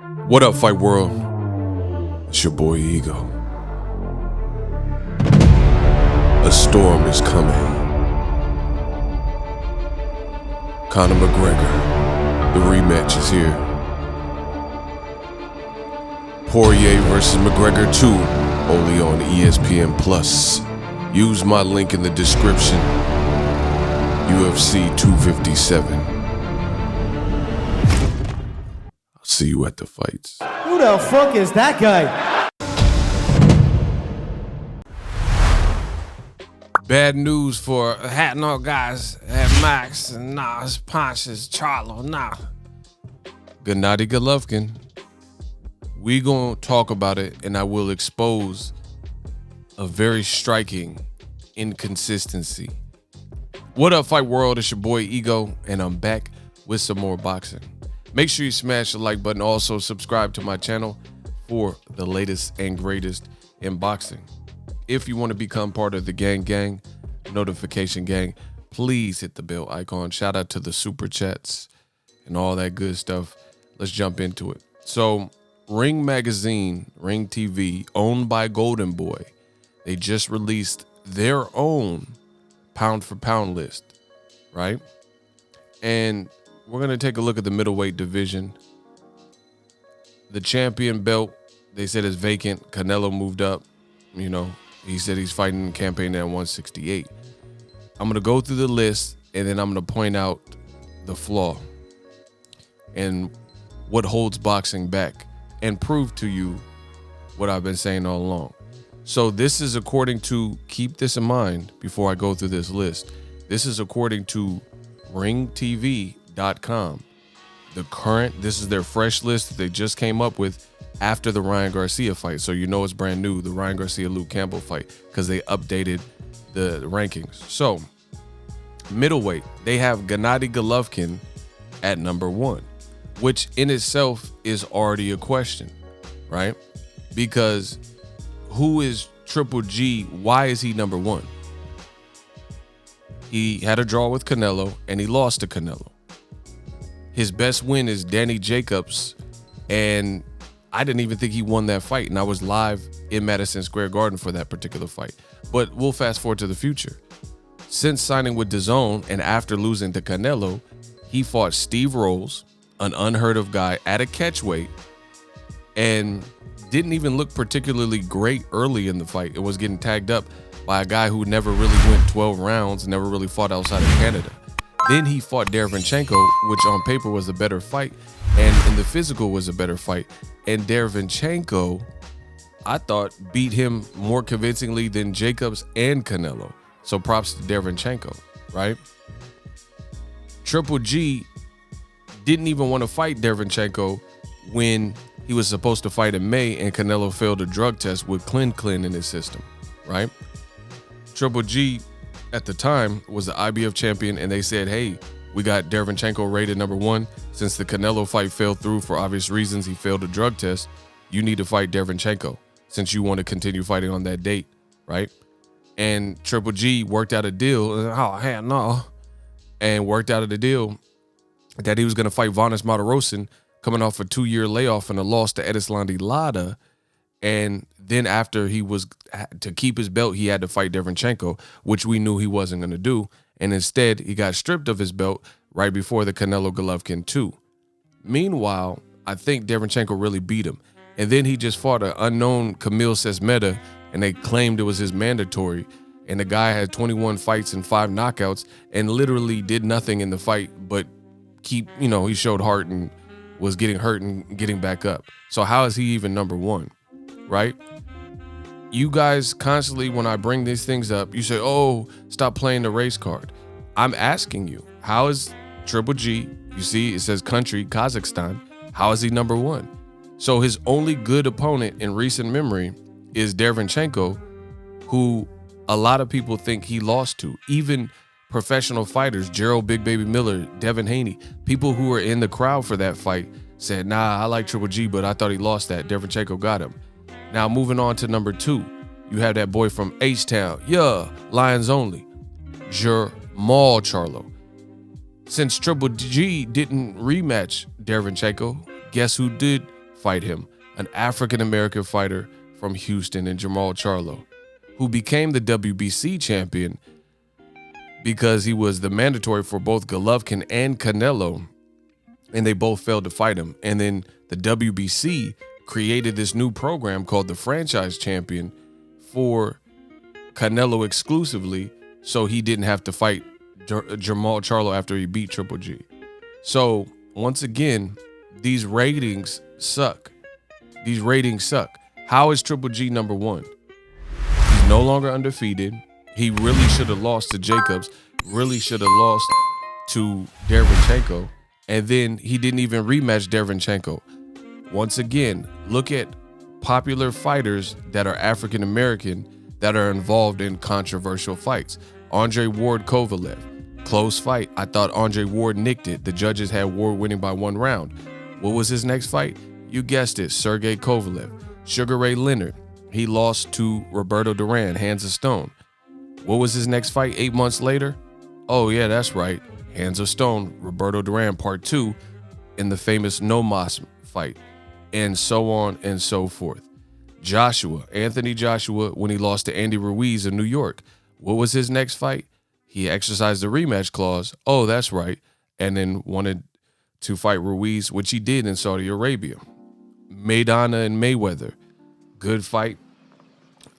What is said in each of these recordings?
What up, Fight World? It's your boy Ego. A storm is coming. Conor McGregor, the rematch is here. Poirier versus McGregor 2, only on ESPN Plus. Use my link in the description. UFC 257. I'll see you at the fights. Who the fuck is that guy? Bad news for hatting all guys at Max and Nas, Ponches, Charlo, Gennady Golovkin. We gonna talk about it, and I will expose a very striking inconsistency. What up, Fight World? It's your boy Ego, and I'm back with some more boxing. Make sure you smash the like button. Also, subscribe to my channel for the latest and greatest in boxing. If you want to become part of the gang, notification gang, please hit the bell icon. Shout out to the super chats and all that good stuff. Let's jump into it. So, Ring Magazine, Ring TV, owned by Golden Boy, they just released their own pound for pound list, right? And we're going to take a look at the middleweight division. The champion belt, they said, is vacant. Canelo moved up. You know, he said he's fighting the campaign at 168. I'm going to go through the list, and then I'm going to point out the flaw and what holds boxing back and prove to you what I've been saying all along. So this is according to, keep this in mind before I go through this list. This is according to ringtv.com. This is their fresh list that they just came up with after the Ryan Garcia fight. So you know it's brand new, the Ryan Garcia-Luke Campbell fight, because they updated the rankings. So middleweight, they have Gennady Golovkin at number 1, which in itself is already a question, right? Because who is Triple G? Why is he number 1? He had a draw with Canelo, and he lost to Canelo. His best win is Danny Jacobs, and I didn't even think he won that fight, and I was live in Madison Square Garden for that particular fight. But we'll fast forward to the future. Since signing with DAZN and after losing to Canelo, he fought Steve Rolls, an unheard of guy at a catchweight, and didn't even look particularly great early in the fight. It was getting tagged up by a guy who never really went 12 rounds, never really fought outside of Canada. Then he fought Derevyanchenko, which on paper was a better fight, and in the physical was a better fight. And Derevyanchenko, I thought, beat him more convincingly than Jacobs and Canelo. So props to Derevyanchenko, right? Triple G didn't even want to fight Derevyanchenko when he was supposed to fight in May, and Canelo failed a drug test with Clin in his system, right? Triple G at the time was the IBF champion, and they said, hey, we got Derevyanchenko rated number 1. Since the Canelo fight fell through for obvious reasons, he failed a drug test, you need to fight Derevyanchenko since you want to continue fighting on that date, right? And Triple G worked out a deal, oh, hell no, and worked out a deal that he was going to fight Vanes Martirosyan, coming off a 2-year layoff and a loss to Erislandy Lara. And then after he was to keep his belt, he had to fight Derevyanchenko, which we knew he wasn't going to do. And instead, he got stripped of his belt right before the Canelo Golovkin 2. Meanwhile, I think Derevyanchenko really beat him. And then he just fought an unknown Kamil Sesmeta, and they claimed it was his mandatory. And the guy had 21 fights and 5 knockouts and literally did nothing in the fight, but he showed heart and was getting hurt and getting back up. So how is he even number 1, right? You guys constantly, when I bring these things up, you say, oh, stop playing the race card. I'm asking you, how is Triple G, you see, it says country, Kazakhstan, how is he number 1? So his only good opponent in recent memory is Derevyanchenko, who a lot of people think he lost to. Even professional fighters, Gerald Big Baby Miller, Devin Haney, people who were in the crowd for that fight said, nah, I like Triple G, but I thought he lost that. Derevyanchenko got him. Now moving on to number 2, you have that boy from H-Town, Lions Only, Jermall Charlo. Since Triple G didn't rematch Derevyanchenko, guess who did fight him, an African-American fighter from Houston, and JERMALL CHARLO, who became the WBC champion because he was the mandatory for both Golovkin and Canelo, and they both failed to fight him. And then the WBC created this new program called the Franchise Champion for Canelo exclusively, so he didn't have to fight JERMALL CHARLO after he beat Triple G. So once again, these ratings suck. These ratings suck. How is Triple G number one? He's no longer undefeated. He really should have lost to Jacobs, really should have lost to Derevyanchenko, and then he didn't even rematch Derevyanchenko. Once again, look at popular fighters that are African American that are involved in controversial fights. Andre Ward Kovalev, close fight. I thought Andre Ward nicked it. The judges had Ward winning by 1 round. What was his next fight? You guessed it, Sergey Kovalev. Sugar Ray Leonard, he lost to Roberto Duran, hands of stone. What was his next fight 8 months later? Oh yeah, that's right, hands of stone, Roberto Duran part 2 in the famous No Mas fight, and so on and so forth. Anthony Joshua, when he lost to Andy Ruiz in New York, what was his next fight? He exercised the rematch clause. Oh, that's right. And then wanted to fight Ruiz, which he did in Saudi Arabia. Maidana and Mayweather, good fight.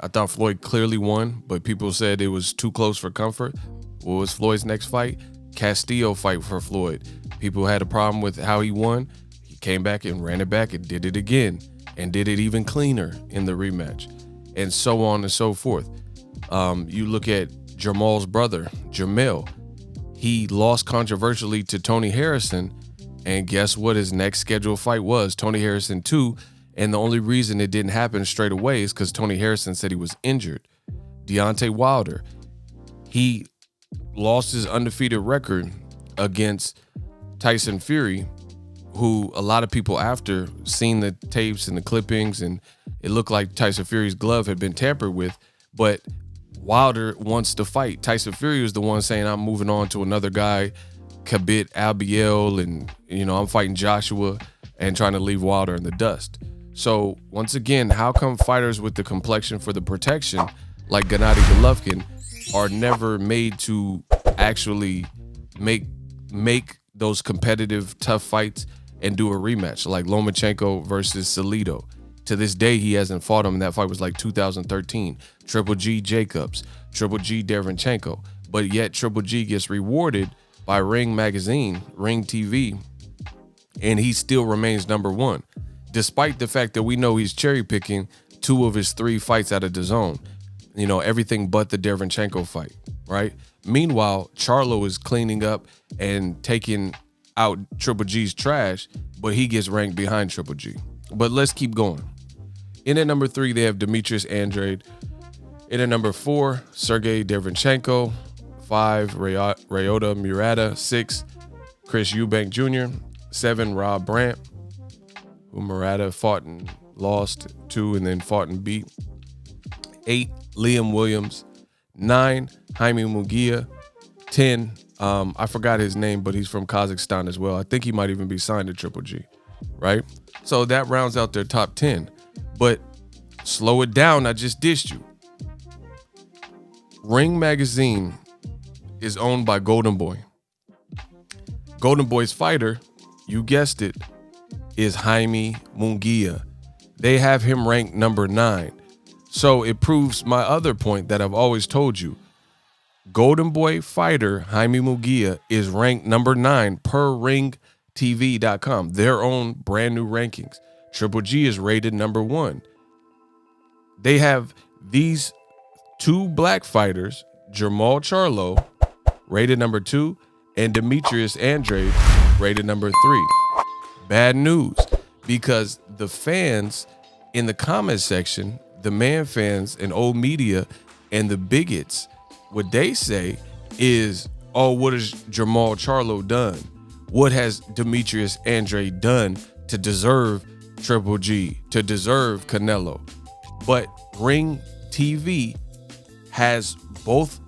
I thought Floyd clearly won, but people said it was too close for comfort. What was Floyd's next fight? Castillo fight for Floyd. People had a problem with how he won. He came back and ran it back and did it again, and did it even cleaner in the rematch, and so on and so forth. You look at Jermall's brother, Jermall. He lost controversially to Tony Harrison, and guess what his next scheduled fight was? Tony Harrison 2, and the only reason it didn't happen straight away is because Tony Harrison said he was injured. Deontay Wilder, he lost his undefeated record against Tyson Fury, who a lot of people after seen the tapes and the clippings, and it looked like Tyson Fury's glove had been tampered with, but Wilder wants to fight. Tyson Fury was the one saying, I'm moving on to another guy, Khabib Abiel, and I'm fighting Joshua, and trying to leave Wilder in the dust. So once again, how come fighters with the complexion for the protection, like Gennady Golovkin, are never made to actually make those competitive, tough fights and do a rematch, like Lomachenko versus Salido? To this day, he hasn't fought him, and that fight was like 2013. Triple G Jacobs, Triple G Derevyanchenko, but yet Triple G gets rewarded by Ring Magazine, Ring TV, and he still remains number one, despite the fact that we know he's cherry picking 2 of his 3 fights out of DAZN. Everything but the Derevyanchenko fight, right? Meanwhile, Charlo is cleaning up and taking out Triple G's trash, but he gets ranked behind Triple G. But let's keep going. In at number 3, they have Demetrius Andrade. In at number 4, Sergey Derevyanchenko. 5, Ryota Murata. 6, Chris Eubank Jr. 7, Rob Brandt, who Murata fought and lost to and then fought and beat. 8, Liam Williams. 9, Jaime Munguia. 10, I forgot his name, but he's from Kazakhstan as well. I think he might even be signed to Triple G, right? So that rounds out their top 10. But slow it down, I just dissed you. Ring Magazine is owned by Golden Boy. Golden Boy's fighter, you guessed it, is Jaime Munguia. They have him ranked number 9. So it proves my other point that I've always told you. Golden Boy fighter Jaime Munguia is ranked number 9 per ringtv.com, their own brand new rankings. Triple G is rated number 1. They have these 2 black fighters, JERMALL CHARLO, rated number 2, and Demetrius Andrade, rated number 3. Bad news, because the fans in the comment section, the man fans and old media and the bigots, what they say is, oh, what has JERMALL CHARLO done? What has Demetrius Andrade done to deserve Triple G, to deserve Canelo? But Ring TV has both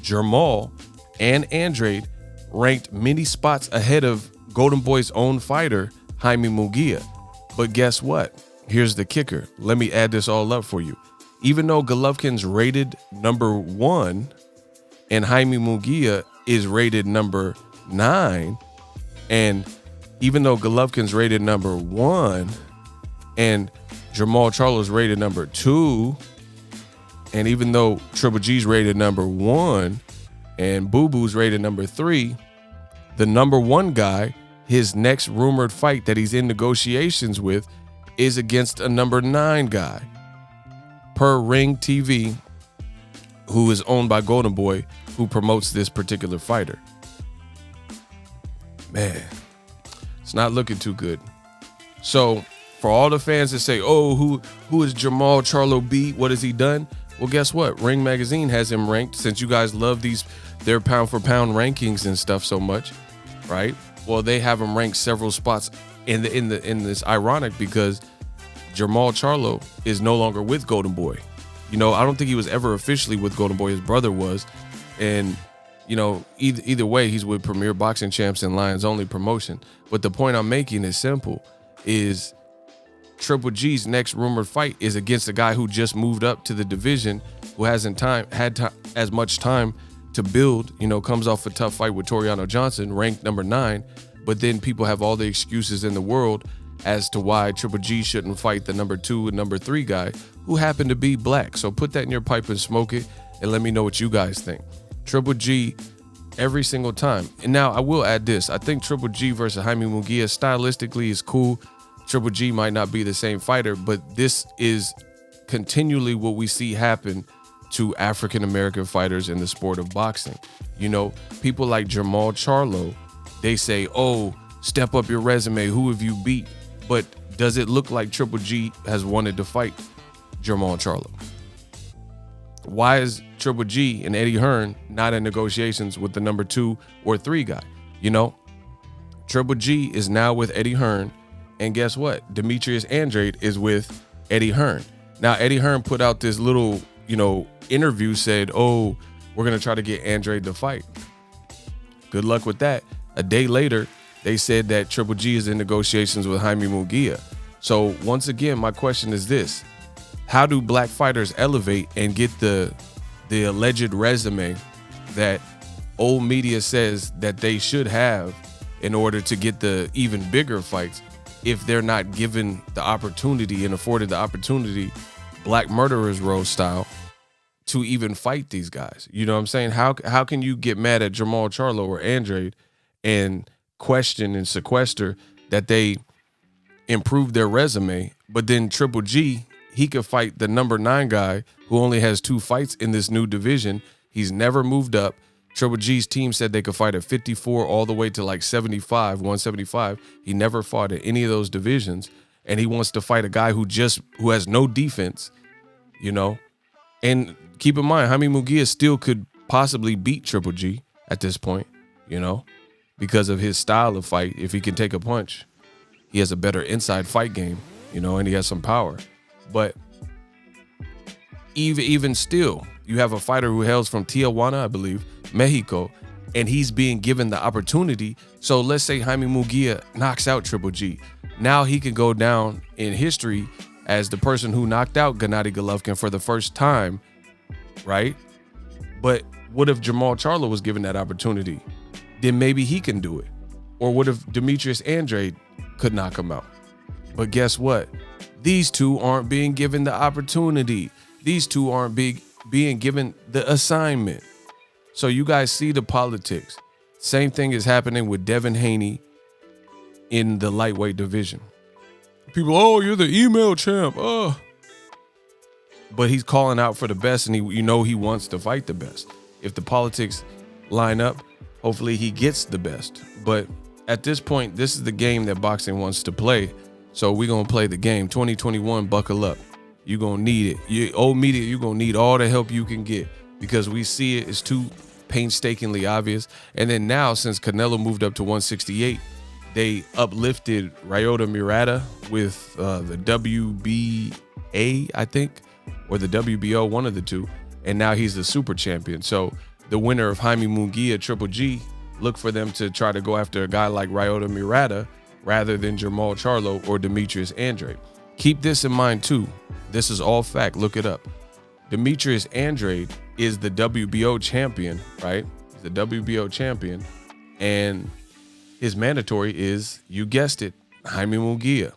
JERMALL and Andrade ranked many spots ahead of Golden Boy's own fighter, Jaime Munguia. But guess what? Here's the kicker. Let me add this all up for you. Even though Golovkin's rated number 1 and Jaime Munguia is rated number 9, and even though Golovkin's rated number 1 and Jermall Charlo's rated number 2, and even though Triple G's rated number 1 and Boo Boo's rated number 3, the number 1 guy, his next rumored fight that he's in negotiations with, is against a number 9 guy, per Ring TV, who is owned by Golden Boy, who promotes this particular fighter. Man, it's not looking too good. So for all the fans that say, oh, who is Jermall Charlo beat? What has he done? Well, guess what? Ring Magazine has him ranked, since you guys love their pound for pound rankings and stuff so much, right? Well, they have him ranked several spots in this ironic, because Jermall Charlo is no longer with Golden Boy. You know, I don't think he was ever officially with Golden Boy. His brother was. And, you know, either way, he's with Premier Boxing Champs and Lions Only promotion. But the point I'm making is simple, is Triple G's next rumored fight is against a guy who just moved up to the division, who hasn't had as much time to build, you know, comes off a tough fight with Toriano Johnson, ranked number 9. But then people have all the excuses in the world as to why Triple G shouldn't fight the number 2 and number 3 guy, who happen to be black. So put that in your pipe and smoke it, and let me know what you guys think. Triple G every single time. And now I will add this. I think Triple G versus Jaime Munguia stylistically is cool. Triple G might not be the same fighter, but this is continually what we see happen to African-American fighters in the sport of boxing. You know, people like Jermall Charlo, they say, oh, step up your resume. Who have you beat? But does it look like Triple G has wanted to fight Jermall Charlo? Why is Triple G and Eddie Hearn not in negotiations with the number 2 or 3 guy? You know, Triple G is now with Eddie Hearn, and guess what? Demetrius Andrade is with Eddie Hearn. Now, Eddie Hearn put out this little, you know, interview, said, oh, we're going to try to get Andrade to fight. Good luck with that. A day later, they said that Triple G is in negotiations with Jaime Munguia. So once again, my question is this: how do black fighters elevate and get the alleged resume that old media says that they should have in order to get the even bigger fights, if they're not given the opportunity and afforded the opportunity, Black Murderers Row style, to even fight these guys? You know what I'm saying? How can you get mad at Jermall Charlo or Andrade and question and sequester that they improved their resume, but then Triple G, he could fight the number 9 guy who only has 2 fights in this new division. He's never moved up. Triple G's team said they could fight at 54 all the way to like 75, 175. He never fought at any of those divisions, and he wants to fight a guy who has no defense, you know. And keep in mind, Jaime Munguia still could possibly beat Triple G at this point, you know, because of his style of fight. If he can take a punch, he has a better inside fight game, you know, and he has some power. But even still, you have a fighter who hails from Tijuana, I believe, Mexico, and he's being given the opportunity. So let's say Jaime Munguia knocks out Triple G. Now he can go down in history as the person who knocked out Gennady Golovkin for the first time, right? But what if Jermall Charlo was given that opportunity? Then maybe he can do it. Or what if Demetrius Andrade could knock him out? But guess what? These two aren't being given the opportunity. These two aren't being given the assignment. So you guys see the politics. Same thing is happening with Devin Haney in the lightweight division. People, oh, you're the email champ. Oh. But he's calling out for the best, and he wants to fight the best. If the politics line up, hopefully he gets the best. But at this point, this is the game that boxing wants to play. So we're going to play the game. 2021, buckle up. You're going to need it. Old media, you're going to need all the help you can get, because we see it. It's too painstakingly obvious. And then now, since Canelo moved up to 168, they uplifted Ryota Murata with the WBA, I think, or the WBO, one of the two. And now he's the super champion. So the winner of Jaime Munguia, Triple G, look for them to try to go after a guy like Ryota Murata rather than Jermall Charlo or Demetrius Andrade. Keep this in mind too. This is all fact. Look it up. Demetrius Andrade is the WBO champion, right? He's the WBO champion. And his mandatory is, you guessed it, Jaime Munguia.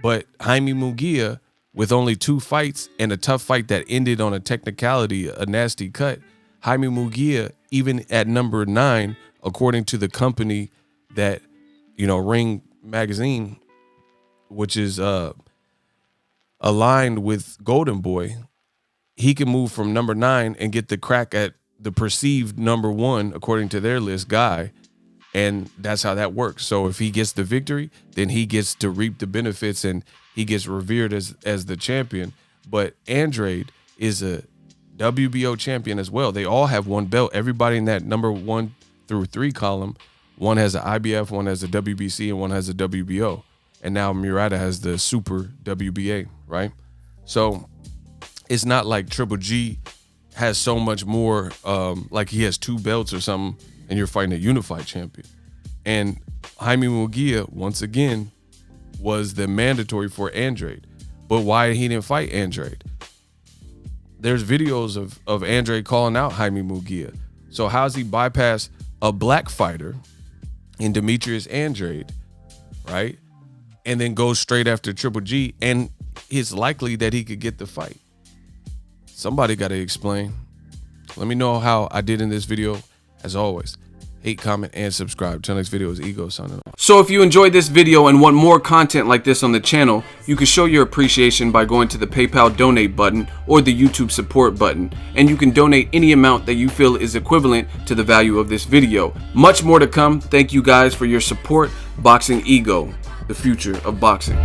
But Jaime Munguia, with only 2 fights and a tough fight that ended on a technicality, a nasty cut, Jaime Munguia, even at number 9, according to the company that, Ring Magazine, which is aligned with Golden Boy, he can move from number 9 and get the crack at the perceived number 1, according to their list, guy. And that's how that works. So if he gets the victory, then he gets to reap the benefits and he gets revered as the champion. But Andrade is a WBO champion as well. They all have 1 belt. Everybody in that number 1 through 3 column, one has an IBF, one has a WBC, and one has a WBO. And now Murata has the Super WBA, right? So it's not like Triple G has so much more, like he has 2 belts or something, and you're fighting a unified champion. And Jaime Munguia, once again, was the mandatory for Andrade. But why he didn't fight Andrade? There's videos of Andrade calling out Jaime Munguia. So how's he bypass a black fighter in Demetrius Andrade, right? And then go straight after Triple G, and it's likely that he could get the fight. Somebody got to explain. Let me know how I did in this video. As always, hate, comment, and subscribe. Till next video is Ego signing off. So if you enjoyed this video and want more content like this on the channel, you can show your appreciation by going to the PayPal donate button or the YouTube support button. And you can donate any amount that you feel is equivalent to the value of this video. Much more to come. Thank you guys for your support. Boxingego, the future of boxing.